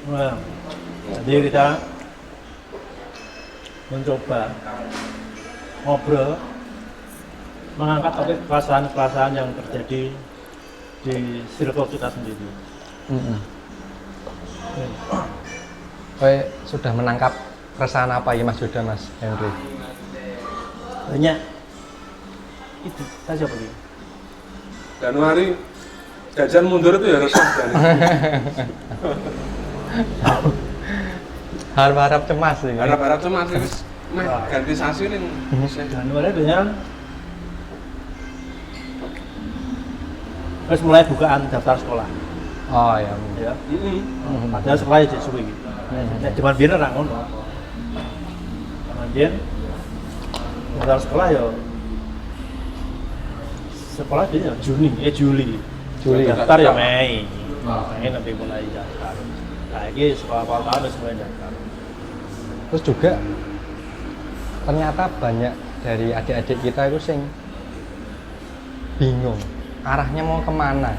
Nah, jadi kita mencoba ngobrol, mengangkat topik perasaan-perasaan yang terjadi di circle kita sendiri. Kowe sudah menangkap keresahan apa ya Mas Yuda, Mas Henry? Banyak. Itu saja Pak. Januari jajan mundur itu ya resah kan. Harap-harap cemas ini. Harap-harap cemas wis meh ganti sasi ning Januari dengan terus mulai bukaan daftar sekolah. Oh ya. Ya. Padahal sekolah ya suwi. Nek jaman biyen ora ngono. Jaman biyen daftar sekolah ya sekolah dia ya Juli. Daftar ya Mei. Mei nanti mulai daftar. Nah, ini sekolah awal tahun harus mulai daftar. Terus juga ternyata banyak dari adik-adik kita itu sing bingung arahnya mau kemana.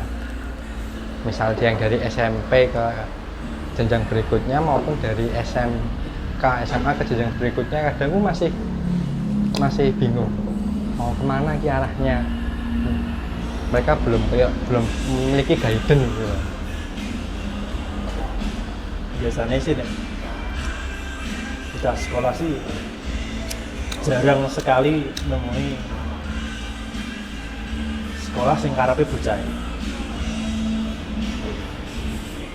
Misal yang dari SMP ke jenjang berikutnya maupun dari SMK, SMA ke jenjang berikutnya kadang masih bingung mau kemana ki arahnya. Mereka belum memiliki guidance gitu. Biasanya sih nek kita sekolah sih jarang sekali nemui sekolah sing karepe bocah.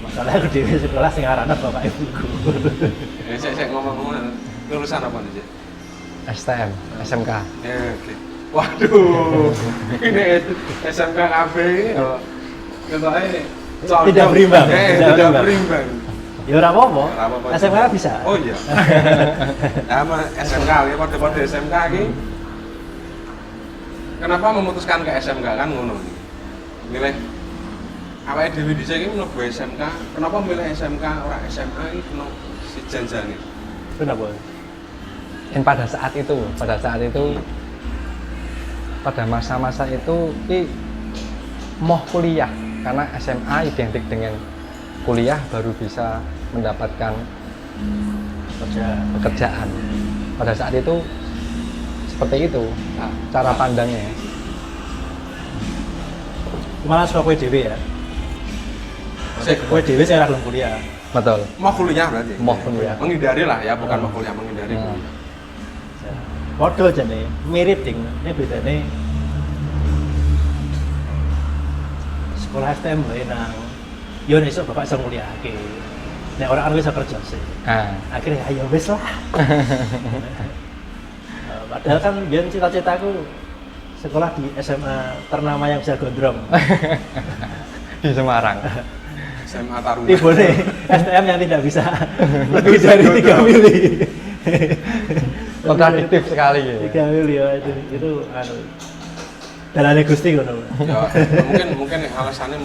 Masalahnya gede sekolah sing arane bapak ibu. Saya ngomong-ngomong lulusan apa nih, Cik? STM, SMK. Oke. Waduh. Ini SMK KB ya. Ketoknya Tidak berimbang. Tidak berimbang. Ya ora apa-apa. Ora apa-apa. SMK bisa. Oh iya. Sama SMK ya pada SMK iki. Kenapa memutuskan ke SMK kan ngono. Milih awake dhewe dhisik iki mlebu SMK. Kenapa milih SMK ora SMA iki kena si janjane? Kenapa? Dan pada saat itu pada masa-masa itu mau kuliah karena SMA identik dengan kuliah baru bisa mendapatkan pekerjaan. Pada saat itu seperti itu cara pandangnya. Gimana suka kue dewe ya? Kue dewe saya belum kuliah. Betul. Mau kuliah berarti? Mau kuliah. Menghindari lah ya, bukan mau kuliah, menghindari kuliah. Model jane mirip ding, ini bedane sekolah STM wae nang yo nek bapak iso nguliahake. Nek ora kan wis kerja sih. Akhirnya ayo wis lah. Padahal kan biyen cita-citaku sekolah di SMA ternama yang bisa gondrong. Di Semarang. SMA Taruna. Tibone STM yang tidak bisa lebih dari 3 mili. Kontradiktif sekali ya. 3 mili ya itu anu. Dalane Gusti ngono. Ya, mungkin alasannya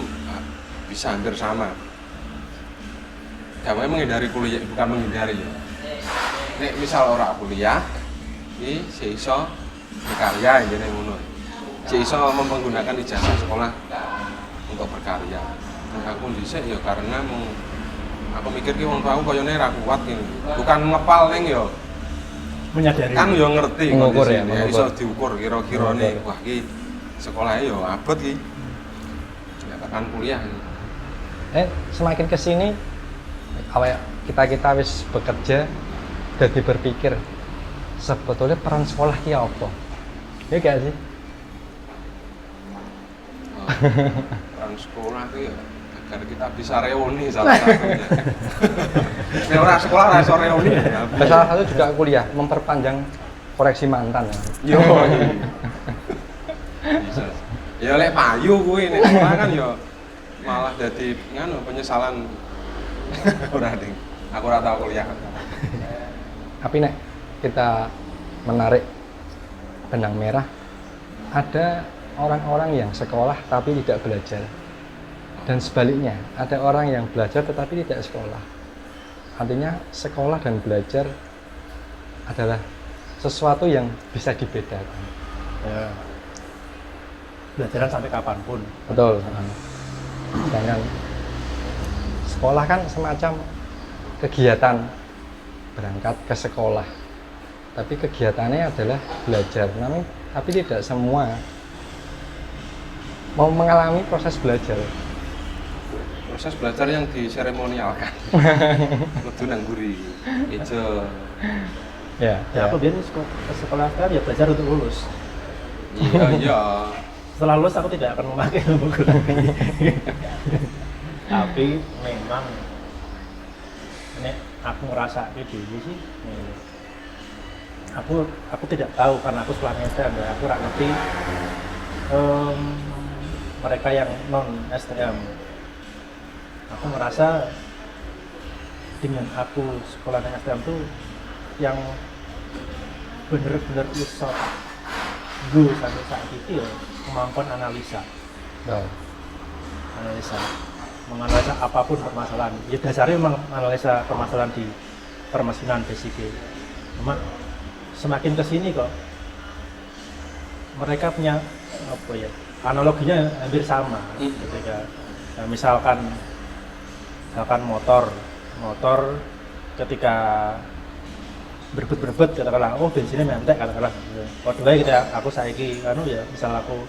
bisa hampir sama. Kamu menghindari kuliah, bukan menghindari ya. Nek misal orang kuliah, ini si iso berkarya jadi ngono. Si iso menggunakan ijazah sekolah untuk berkarya. Nah, aku dhisik ya karena aku mikir ki wong tua aku koyone ra kuat gini. Bukan ngepal ning ya. Menyadari. Kan yo ngerti mengukur ya, kondisine, iso diukur kira-kira nih. Wah ki sekolahnya yo abot ki. Ya tekan kuliah. Semakin kesini awal kita wis bekerja jadi berpikir sebetulnya peran sekolah ki apa? Ya gak sih? Peran sekolah itu ya agar kita bisa reuni salah satunya. Nek ora sekolah ora iso reuni. Salah satu juga kuliah, memperpanjang koreksi mantan. Yo. Bisa. Ya lek payu kuwi nek sekolah kan yo malah jadi nganu penyesalan. Ora ding. Aku ora tau kuliah. Tapi nek kita menarik benang merah, ada orang-orang yang sekolah tapi tidak belajar. Dan sebaliknya, ada orang yang belajar tetapi tidak sekolah. Artinya sekolah dan belajar adalah sesuatu yang bisa dibedakan. Ya. Belajaran sampai kapanpun. Betul. Sedangkan sekolah kan semacam kegiatan berangkat ke sekolah, tapi kegiatannya adalah belajar. Namun tapi tidak semua mau mengalami proses belajar. Proses belajar yang diseremonialkan. Kudu nang guri. Ijo. Ya, Ya aku biar ke sekolah kan ya belajar untuk lulus. Iya, iya. Setelah lulus aku tidak akan memakai buku lagi. Tapi memang nek aku ngerasa gitu sih. Aku tidak tahu karena aku sekolah STM ya. Aku nggak ngerti mereka yang non STM. Aku merasa dengan aku sekolah STM tuh yang bener-bener bisa gue sampai saat itu ya kemampuan analisa menganalisa apapun permasalahan ya dasarnya memang analisa permasalahan di permesinan basicnya. Cuma semakin kesini kok mereka punya apa ya analoginya hampir sama ketika ya, misalkan motor ketika berebut katakanlah oh bensinnya mentek katakanlah waktu kita aku saiki anu ya misal aku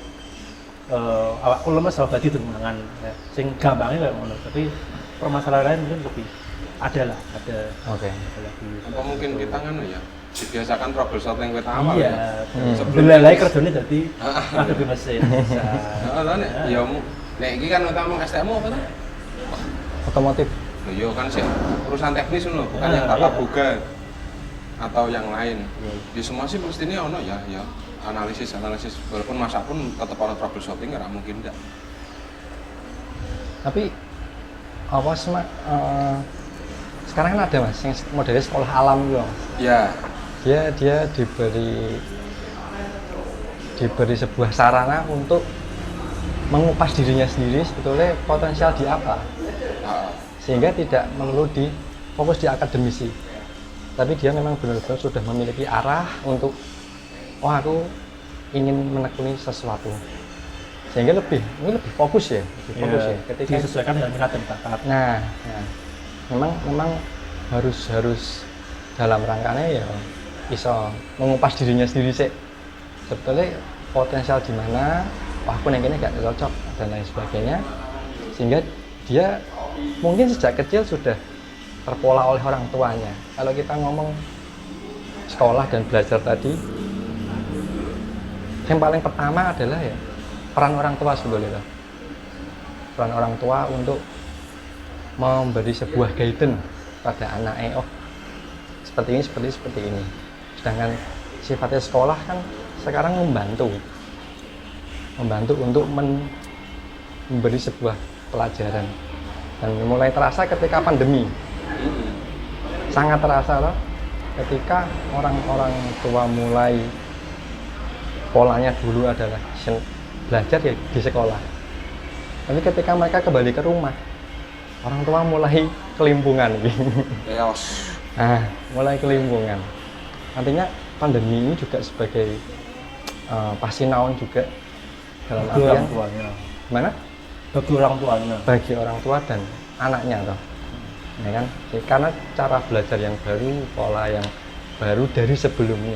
awakku lemes sama badi mangan ya. Sing gampangnya kayak ngono tapi permasalahan lain mungkin lebih ada Oke. Apa mungkin kita kan ya dibiasakan troubleshooting wit awal iya sebelum lelai kerjane dadi ada di mesin bisa nek ya nek iki kan utama STM apa tuh? Otomotif. Loh iya kan sih urusan teknis loh bukan yang tata boga atau yang lain. Di semua sih mestinya ono ya analisis walaupun masa pun tetap ono troubleshooting nggak mungkin enggak. Tapi apa sekarang kan ada mas yang modelnya sekolah alam gitu mas. Ya. Dia diberi sebuah sarana untuk mengupas dirinya sendiri sebetulnya potensial di apa, sehingga tidak melulu fokus di akademisi, tapi dia memang benar-benar sudah memiliki arah untuk aku ingin menekuni sesuatu, sehingga lebih fokus ya, ketika disesuaikan dengan minat dan bakat. Nah, memang harus dalam rangkanya ya bisa mengupas dirinya sendiri sih, sebetulnya potensial di mana, aku ini gak cocok dan lain sebagainya, sehingga dia mungkin sejak kecil sudah terpola oleh orang tuanya. Kalau kita ngomong sekolah dan belajar tadi, yang paling pertama adalah ya peran orang tua sebetulnya. Peran orang tua untuk memberi sebuah guidance pada anaknya, seperti ini. Sedangkan sifatnya sekolah kan sekarang membantu untuk memberi sebuah pelajaran. Dan mulai terasa ketika pandemi, sangat terasa loh, ketika orang-orang tua mulai polanya dulu adalah belajar ya di sekolah, tapi ketika mereka kembali ke rumah, orang tua mulai kelimpungan Chaos. Nah, mulai kelimpungan. Artinya pandemi ini juga sebagai pasinaon juga dalam Bagi artian orang tuanya. mana? Bagi orang tua dan anaknya toh. Ya kan? Karena cara belajar yang baru, pola yang baru dari sebelumnya.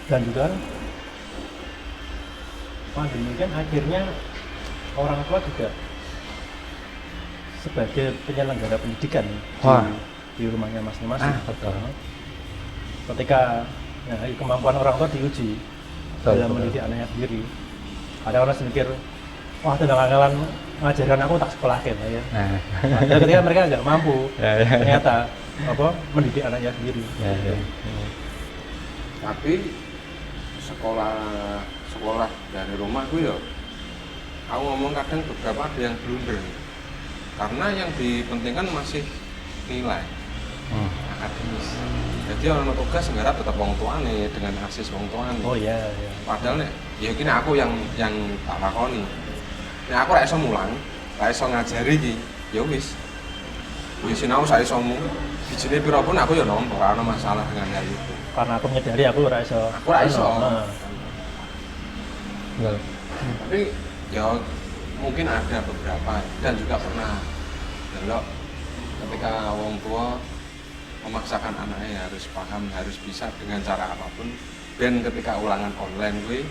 Dan juga pandemi kan akhirnya orang tua juga sebagai penyelenggara pendidikan di rumahnya masing-masing. Betul. Ketika kemampuan orang tua diuji dalam mendidik anaknya sendiri, ada orang mikir, wah tendangan ngajaran aku tak sekolahkan ya. Nah, ketika mereka nggak mampu, ternyata mendidik anaknya sendiri. Tapi sekolah dari rumah gue ya, aku ngomong kadang beberapa ada yang blunder. Karena yang dipentingkan masih nilai akademis. Jadi orang tugas nggak tetap wong tuane dengan asis wong tuane. Oh iya. Padahal nek ya kini aku yang tak lakoni. Nek aku ra iso mulang, ra iso ngajari iki, ya wis. Ya sinau sak isomu. Bijine pira pun aku ya nampa, ora ana masalah dengan hal itu. Karena aku menyadari aku ra iso. Betul. Tapi ya mungkin ada beberapa dan juga pernah delok ketika wong tua memaksakan anaknya harus paham, harus bisa dengan cara apapun, dan ketika ulangan online gue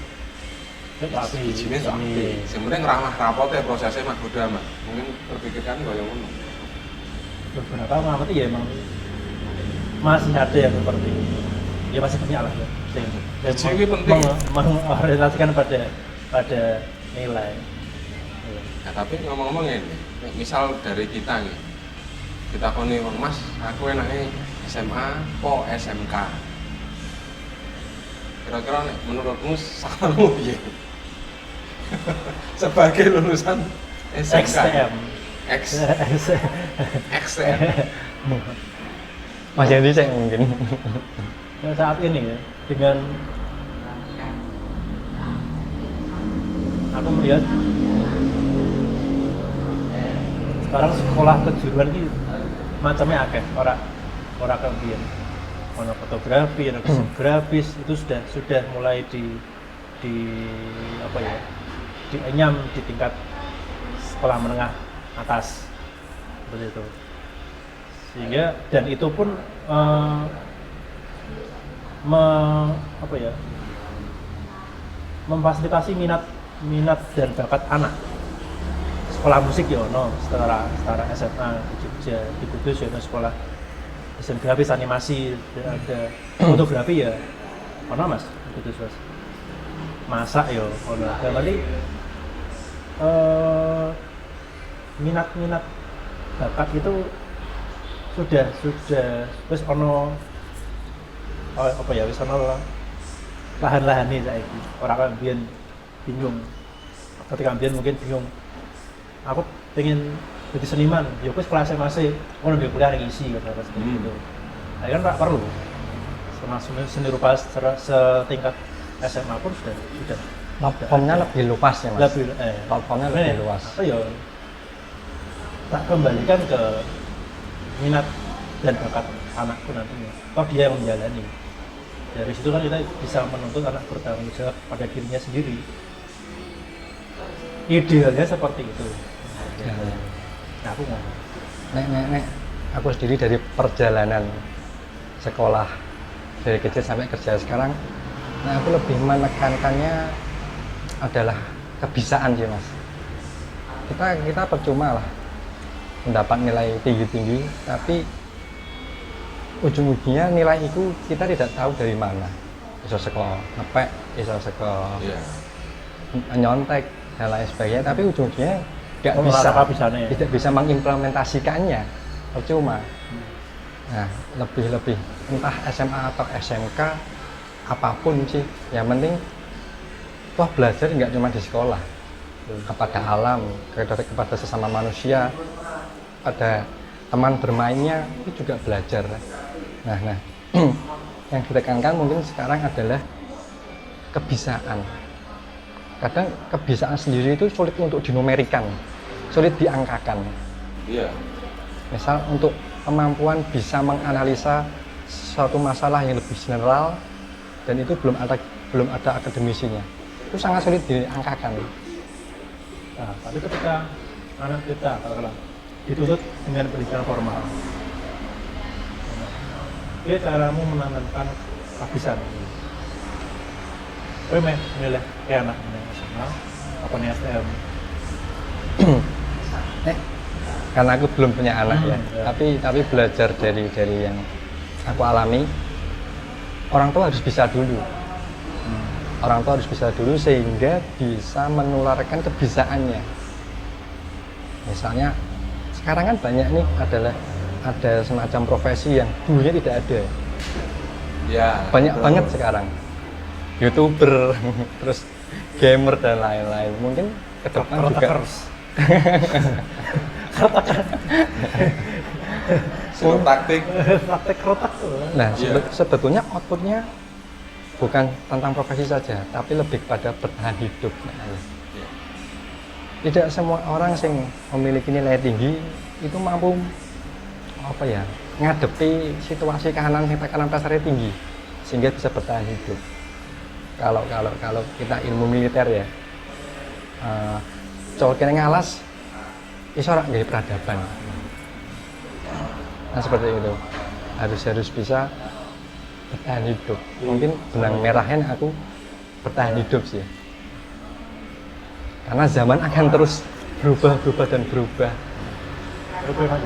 tapi izinnya tak ambil. Sebenarnya ngeramah rapotnya prosesnya mah udah mah. Mungkin terpikirkan gue yang ngono. beberapa mengamati ya emang masih ada yang seperti itu. Ya masih banyak lah ya. Jadi penting. Mengorientasikan pada nilai. Nah, tapi ngomong-ngomong ini, misal dari kita nih, kita koni Mas, aku enaknya SMA po SMK. Kira-kira menurutmu salahmu piye? Sebagai lulusan SMK. XTM. XTM. Mas yang dicek mungkin. Nah, saat ini ya, dengan aku melihat sekarang sekolah kejuruan ini macamnya akeh, ora kemudian ono fotografi, ono grafis itu sudah mulai di apa ya, dienyam di tingkat sekolah menengah atas seperti itu, sehingga dan itu pun apa ya, memfasilitasi minat dan bakat anak. Sekolah musik ya ono, setara SMA di Jogja, di Kudus ya ono sekolah desain grafis, animasi, dan ada fotografi ya ono Mas di Kudus Mas. Masak ya ono. Dan berarti minat bakat itu sudah wis ono apa ya, wis ono lahan-lahane saiki. Ora kan biyen bingung. Ketika biyen mungkin bingung, aku pengen jadi seniman, ya wis kelasnya masih ono dia kuliah ngisi kata seperti itu. Nah, kan tak perlu. Seni rupa setingkat SMA pun sudah Platformnya lebih luas ya Mas. Platformnya lebih luas. Apa ya? Tak kembalikan ke minat dan bakat anakku nantinya. Toh dia yang menjalani. Dari situ kan kita bisa menuntut anak bertanggung jawab pada dirinya sendiri. Idealnya seperti itu. Ya. Nah, aku ngomong. Nek, aku sendiri dari perjalanan sekolah dari kecil sampai kerja sekarang, nah aku lebih menekankannya adalah kebisaan sih Mas. Kita percuma lah mendapat nilai tinggi-tinggi, tapi ujung-ujungnya nilai itu kita tidak tahu dari mana. Bisa sekolah ngepek, bisa sekolah nyontek dan lain sebagainya, tapi ujung-ujungnya tidak bisa mengimplementasikannya, percuma. Nah, lebih entah SMA atau SMK apapun sih, yang penting toh belajar nggak cuma di sekolah, kepada alam, kepada sesama manusia, pada teman bermainnya itu juga belajar. Nah yang ditekankan mungkin sekarang adalah kebisaan. Kadang kebisaan sendiri itu sulit untuk dinumerikan, sulit diangkakan. Iya. Misal untuk kemampuan bisa menganalisa suatu masalah yang lebih general dan itu belum ada akademisinya, itu sangat sulit diangkakan. Nah, tapi ketika anak kita katakanlah dituntut dengan pendidikan formal, dia caramu menanamkan kehabisan. Kowe meh milih kayak anak SMA apa nih STM? Karena aku belum punya anak ya. Tapi belajar dari yang aku alami, orang tua harus bisa dulu. Orang tua harus bisa dulu sehingga bisa menularkan kebisaannya. Misalnya sekarang kan banyak nih ada semacam profesi yang dulunya tidak ada. Ya. Banyak banget sekarang. YouTuber, terus gamer dan lain-lain. Mungkin ke depan juga. Taktik rotak tuh. Nah, sebetulnya outputnya bukan tentang profesi saja, tapi lebih pada bertahan hidup. Tidak semua orang yang memiliki nilai tinggi itu mampu ngadepi situasi kahanan yang tekanan pasarnya tinggi sehingga bisa bertahan hidup. Kalau kita ilmu militer ya, cowok kena ngalas, iso ora nggih peradaban. Nah seperti itu, harus bisa bertahan hidup. Mungkin benang merahnya aku bertahan hidup sih. Karena zaman akan terus berubah dan berubah. Oke Mas.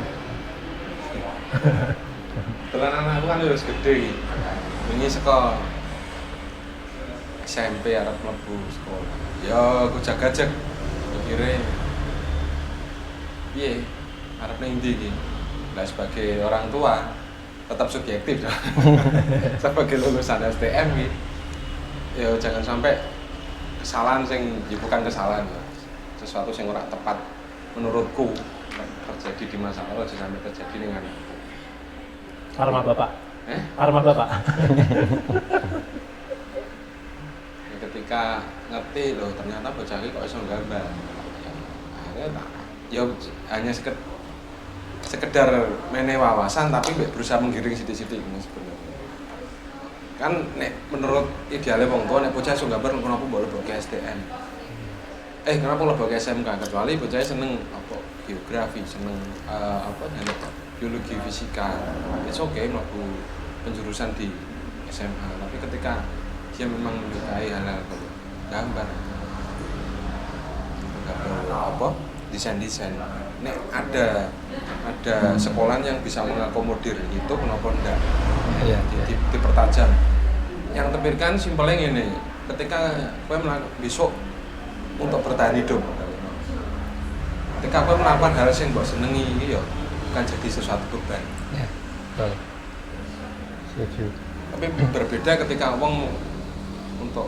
Telan aku kan wis gede. Wingi saka SMP arep mlebu sekolah. Ya aku jag-jag mikire piye arep ning ndi iki. Lah sebagai orang tua tetap subjektif dong. Sebagai lulusan STM iki ya jangan sampai kesalahan sing ya bukan kesalahan ya. Sesuatu yang ora tepat menurutku terjadi di masa lalu aja sampai terjadi dengan Arma Bapak. Arma Bapak. Ya, ketika ngerti loh ternyata bocah iki kok iso gambar. Akhirnya tak ya hanya sekedar mene wawasan tapi berusaha menggiring sithik-sithik sebenarnya. Kan nek menurut idealnya wong tua nek bocah iso gambar kenapa mbok lebokke STM. Kenapa lebokke SMK kecuali bocah seneng apa geografi, seneng biologi fisika. It's okay mlebu penjurusan di SMA, tapi ketika dia memang menyukai hal-hal gambar apa desain nek ada sekolah yang bisa mengakomodir itu kenapa enggak Iya. dipertajam. Yang terakhir simpelnya ini ketika kowe besok untuk bertahan hidup ketika kowe melakukan hal yang mbok senengi iki ya bukan jadi sesuatu beban. Ya, betul. Setuju. Tapi berbeda ketika wong untuk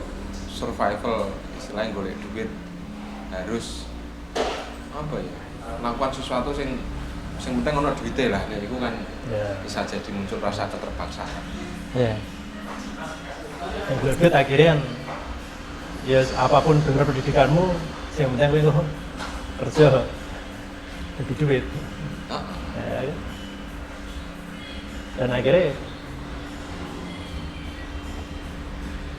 survival istilahnya golek duit harus apa ya melakukan sesuatu yang penting ono duite lah nek iku kan bisa jadi muncul rasa keterpaksaan. Iya. Yang golek duit akhirnya kan ya apapun bener pendidikanmu yang penting kowe kerja jadi duit. Ya, dan akhirnya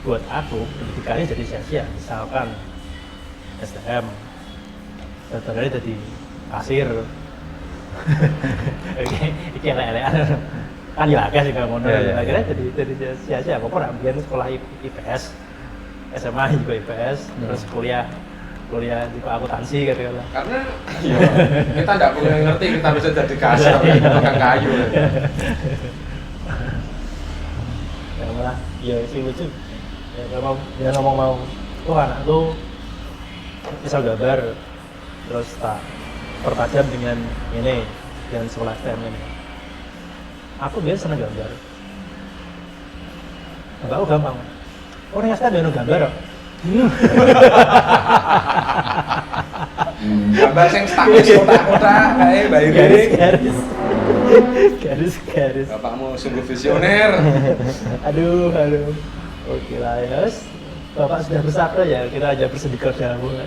buat aku pendidikannya jadi sia-sia. Misalkan STM ternyata jadi kasir. Oke, iki elek-elekan kan ya akeh sih kalau ngono. Akhirnya jadi sia-sia. Kok ora mbiyen sekolah IPS, SMA juga IPS, terus kuliah juga akuntansi gitu. Karena ya, kita tidak perlu ngerti kita bisa jadi kasir atau tukang kayu. Ya malah ya sih lucu. Ya ngomong mau tuh anak tuh bisa gambar terus tak pertajam dengan ini dengan sekolah STM ini. Aku biasa seneng gambar. Aku gampang. Orang yang STM dia gambar. Gambar sing statis kotak-kotak kae bayi garis. Bapakmu sungguh visioner. Aduh. Oke lah ya. Bapak sudah bersabda ya, kita aja bersedekah dahulu.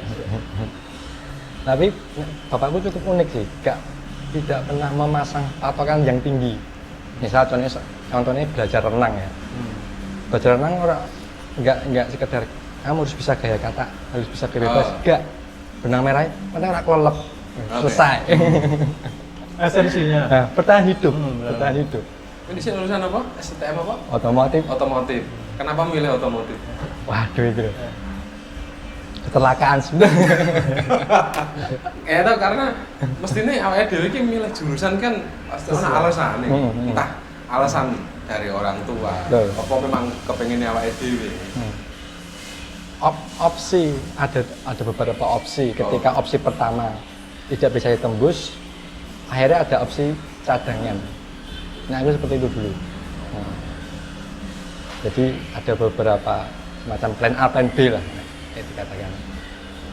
Tapi bapakku cukup unik sih, tidak pernah memasang patokan yang tinggi. Misal contohnya belajar renang ya. Belajar renang enggak sekedar kamu harus bisa gaya kata, harus bisa bebas. Enggak. Benang merahnya, penting ora kelelep. Selesai. Esensinya. Nah, bertahan hidup. Ini sih lulusan apa? STM apa? Otomotif. Kenapa milih otomotif? Waduh itu. Kecelakaan sebenarnya. Itu karena mestinya awalnya dhewe iki milih jurusan kan pasti ana alasane. Entah alasan dari orang tua, apa memang kepengennya awake dhewe. Opsi ada beberapa opsi. Ketika opsi pertama tidak bisa ditembus, akhirnya ada opsi cadangan. Nah itu seperti itu dulu. Jadi ada beberapa macam plan A, plan B lah, kayak dikatakan.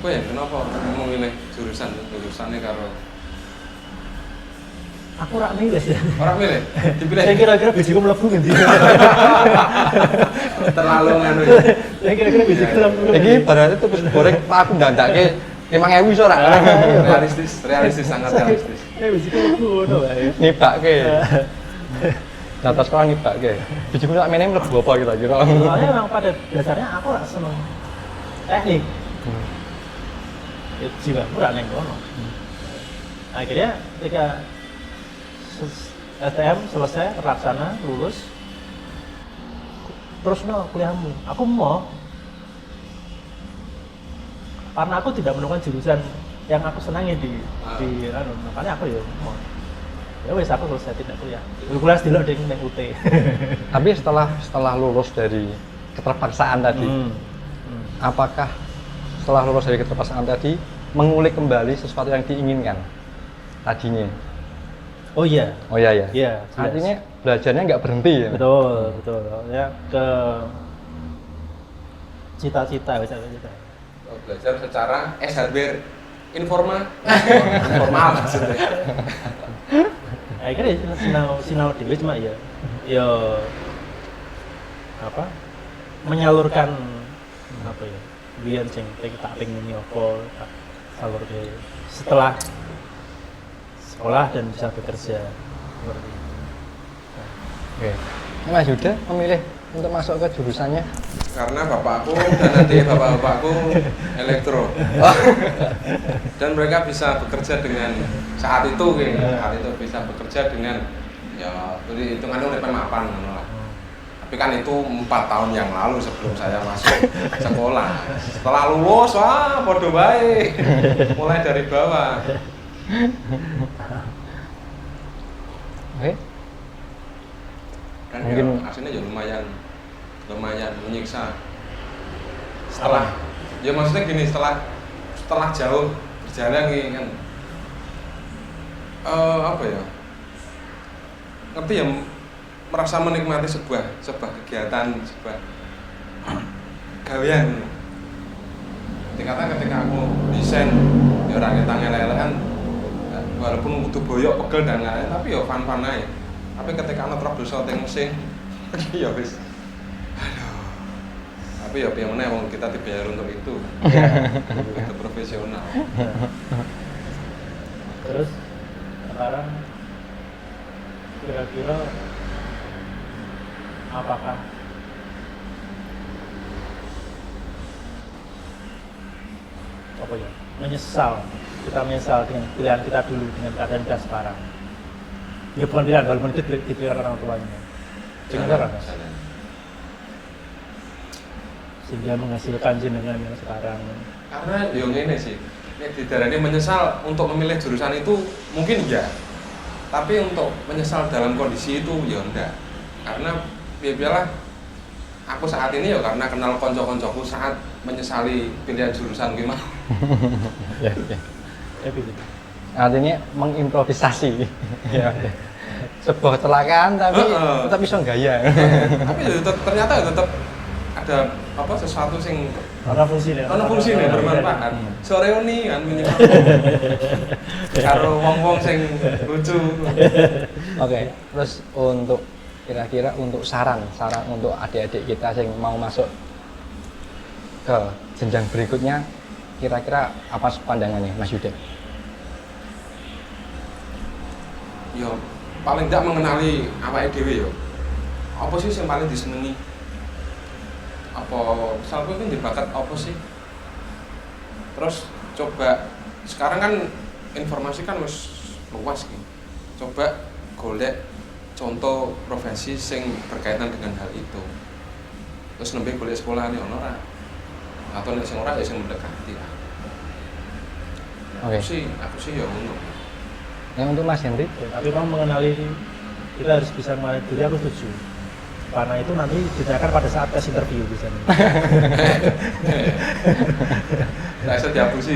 Kok ya kenapa memilih jurusannya karo? Aku rak milih ya. Orang milih? Dipilih? Saya kira-kira bijiku mlebu ngendi. Terlalu nganu. Saya kira-kira bijiku mlebu. Iki berarti tuh goreng aku ndandake 5.000 iso ora? Realistis, sangat realistis. Bijiku mlebu ngono wae. Nibake. Data sekolah nibake. Bijiku sak meneh mlebu apa kira-kira? Soalnya memang pada dasarnya aku rak seneng teknik. Jiwaku rak neng kono. Akhirnya ketika STM selesai, terlaksana, lulus. Terus kuliahmu, aku mau. Karena aku tidak menemukan jurusan yang aku senangi di makanya aku ya mau. Ya wes aku selesai tidak kuliah. Kuliah dulu ning UT. Tapi setelah lulus dari keterpaksaan tadi, apakah setelah lulus dari keterpaksaan tadi mengulik kembali sesuatu yang diinginkan tadinya? Oh iya. Oh iya ya. Iya. Artinya belajarnya nggak berhenti ya? Betul. Ya ke cita-cita cita-cita. Belajar secara hardware informal maksudnya. Akhirnya sinau dewe cuma ya apa menyalurkan apa ya biar sing tak pengen apa tak salurke setelah sekolah dan bisa bekerja seperti itu. Oke. Mas Yuda memilih untuk masuk ke jurusannya Karena bapakku dan nanti bapak-bapakku elektro. Dan mereka bisa bekerja dengan saat itu bisa bekerja dengan ya jadi hitungannya udah mapan lah. Tapi kan itu 4 tahun yang lalu sebelum saya masuk sekolah. Setelah lulus, wah podo baik. Mulai dari bawah. Oke. Dan Mungkin ya, hasilnya ya lumayan menyiksa. Setelah ya maksudnya gini, setelah jauh berjalan nih kan apa ya? Ngerti ya, merasa menikmati sebuah kegiatan, sebuah gawean. Ketika aku desain ya ora ketang elek-elekan, walaupun kudu boyok pegel dan lain-lain, tapi ya fun-fun aja. Tapi ketika ana troubleshooting mesin ya wis aduh. Tapi ya piye meneh wong kita dibayar untuk itu. Itu profesional. Terus sekarang kira-kira apakah apa ya kita menyesal dengan pilihan kita dulu dengan keadaan kita sekarang? Ya bukan pilihan, walaupun itu dipilih orang tuanya. Jangan sehingga menghasilkan jenengan yang sekarang. Karena yo ngene sih, nek didarani menyesal untuk memilih jurusan itu mungkin ya. Tapi untuk menyesal dalam kondisi itu ya enggak. Karena biarlah aku saat ini ya karena kenal konco-koncoku saat menyesali pilihan jurusan gimana. ya. Artinya mengimprovisasi. Ya. Sebuah kecelakaan tapi tetap bisa gaya. Tapi ternyata tetap ada apa sesuatu sing Ono fungsine bermanfaat. Sore ini kan minimal karo wong-wong sing lucu. Oke, terus untuk kira-kira untuk saran untuk adik-adik kita yang mau masuk ke jenjang berikutnya, kira-kira apa pandangannya Mas Yuda? Yo paling tidak mengenali awake dhewe yo. Apa sih yang paling disenengi? Apa misalnya kan dibakat apa sih? Terus coba sekarang kan informasi kan wis luas gitu. Coba golek contoh profesi sing berkaitan dengan hal itu. Terus nembe golek sekolah ini ono ora? Atau nek sing ora ya sing mendekati lah. Oke. Aku sih ya ngono. Yang untuk Mas Henry? Tapi memang mengenali kita harus bisa mengenali diri, aku setuju. Karena itu nanti ditanyakan pada saat tes interview biasanya. Nggak bisa dihapusi.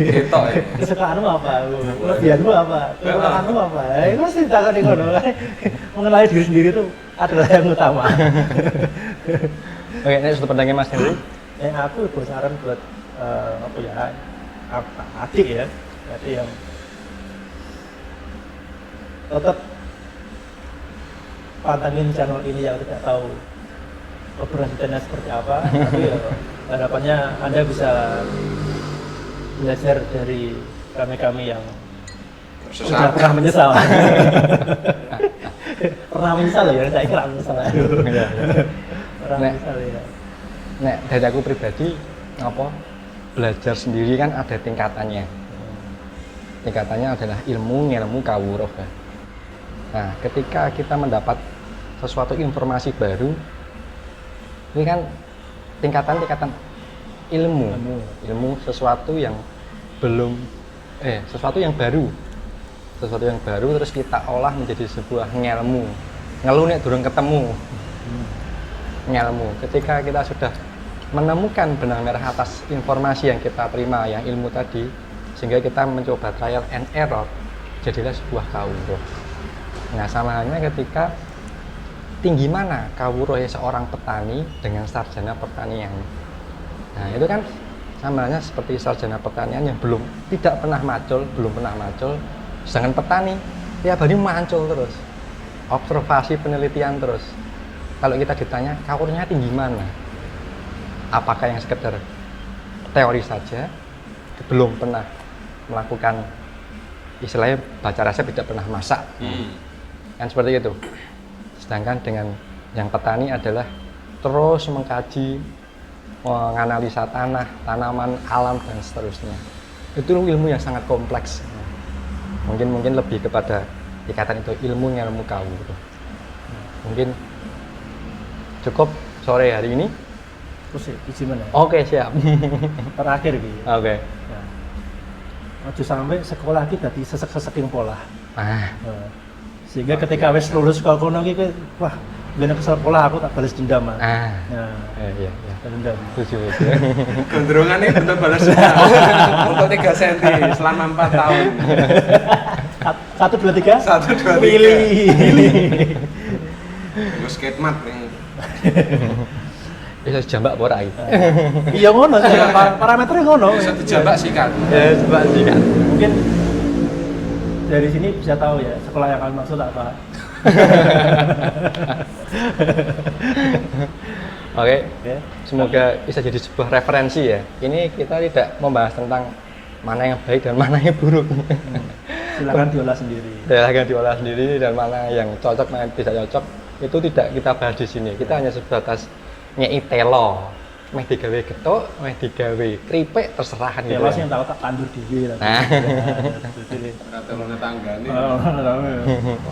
Ketok ya. Kesukaanmu apa? Kelebihanmu apa? Kekuranganmu apa? Itu mesti ditanyakan di kono. Mengenali diri sendiri itu adalah yang utama. Oke, ini sudah pandangnya Mas Henry. Aku saran buat apa ya? Adik ya. Jadi yang tetap pantengin channel ini yang tidak tahu keberlanjutannya seperti apa, tapi ya, harapannya Anda bisa belajar dari kami yang sudah pernah menyesal. Pernah menyesal ya, saya kira menyesal. Pernah menyesal ya. Nek dari aku pribadi, belajar sendiri kan ada tingkatannya. Tingkatannya adalah ilmu kawruh. Nah, ketika kita mendapat sesuatu informasi baru, ini kan tingkatan ilmu sesuatu yang belum sesuatu yang baru terus kita olah menjadi sebuah ngeluh nek durung ketemu ngelmu. Ketika kita sudah menemukan benang merah atas informasi yang kita terima, yang ilmu tadi, sehingga kita mencoba trial and error, jadilah sebuah kawruh. Nah, sama halnya ketika tinggi mana kawruh seorang petani dengan sarjana pertanian. Nah, itu kan sama halnya seperti sarjana pertanian yang tidak pernah macul, sedangkan petani tiap hari mancul terus, observasi, penelitian terus. Kalau kita ditanya kawruhnya tinggi mana, apakah yang sekedar teori saja, belum pernah melakukan istilahnya baca resep, tidak pernah masak, kan seperti itu. Sedangkan dengan yang petani adalah terus mengkaji, menganalisa tanah, tanaman, alam, dan seterusnya. Itu ilmu yang sangat kompleks. Mungkin lebih kepada ikatan itu ilmu kawruh. Mungkin cukup sore hari ini. Terus isi mana? Oke, siap. Terakhir gitu. Oke. Ya. Aja sampai sekolah kita di sesek-seseking pola. Sehingga ketika wis lulus sekolah kono iki wah, ben ke sekolah aku tak balas dendam. Nah. Iya. Dendam. Setuju. Gondrongan ini bener balas dendam untuk 3 cm selama 4 tahun. 1, 2, 3. 1, 2, 3. Pilih. Gue skatemat nih. Bisa jambak ora iki. Iya ngono, parameternya ngono. Bisa dijambak sikat. Ya, jambak sikat. Mungkin dari sini bisa tahu ya sekolah yang kalian maksud apa. Oke. Semoga bisa jadi sebuah referensi ya. Ini kita tidak membahas tentang mana yang baik dan mana yang buruk. Silakan diolah sendiri. Silakan diolah sendiri, dan mana yang cocok, mana yang tidak cocok. Itu tidak kita bahas di sini. Kita hanya sebatas nyei telo, meh digawe getuk, meh digawe kripik, terserah kan gitu. Telo sing tahu tak tandur dhewe lah. Nah. Rata rumah tangga nih.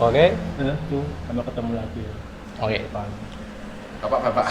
Oke. Tuh, sampai ketemu lagi. Oke. Bapak-bapak.